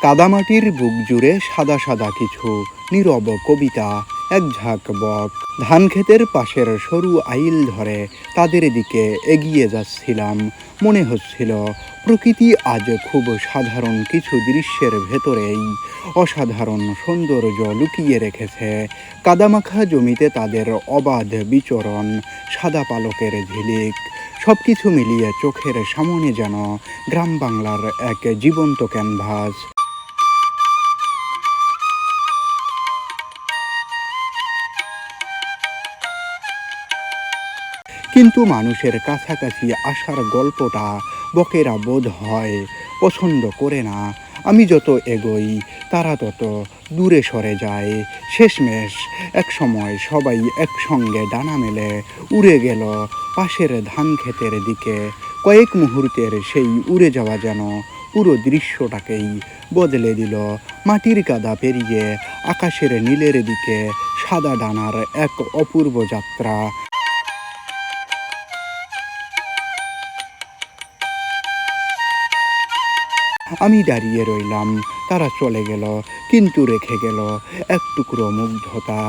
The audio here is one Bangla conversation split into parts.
কাদামাটির বুক জুড়ে সাদা সাদা কিছু নীরব কবিতা, এক ঝাঁক বক ধান ক্ষেতের পাশের সরু আইল ধরে তাদের দিকে এগিয়ে যাচ্ছিলাম। মনে হচ্ছিল প্রকৃতি আজ খুব সাধারণ কিছু দৃশ্যের ভেতরেই অসাধারণ সৌন্দর্য লুকিয়ে রেখেছে। কাদামাখা জমিতে তাদের অবাধ বিচরণ, সাদা পালকের ঝিলিক, সব কিছু মিলিয়ে চোখের সামনে যেন গ্রাম বাংলার এক জীবন্ত ক্যানভাস। কিন্তু মানুষের কাছাকাছি আসার গল্পটা বকেরা বোধ হয় পছন্দ করে না। আমি যত এগোই তারা তত দূরে সরে যায়। শেষমেশ এক সময় সবাই একসঙ্গে ডানা মেলে উড়ে গেল পাশের ধান ক্ষেতের দিকে। কয়েক মুহূর্তের সেই উড়ে যাওয়া যেন পুরো দৃশ্যটাকেই বদলে দিল। মাটির কাদা পেরিয়ে আকাশের নীলের দিকে সাদা ডানার এক অপূর্ব যাত্রা। আমি দাঁড়িয়ে রইলাম, তারা চলে গেল, কিন্তু রেখে গেল এক টুকরো মুগ্ধতা,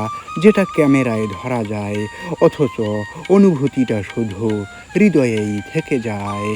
যেটা ক্যামেরায় ধরা যায়, অথচ অনুভূতিটা শুধু হৃদয়েই থেকে যায়।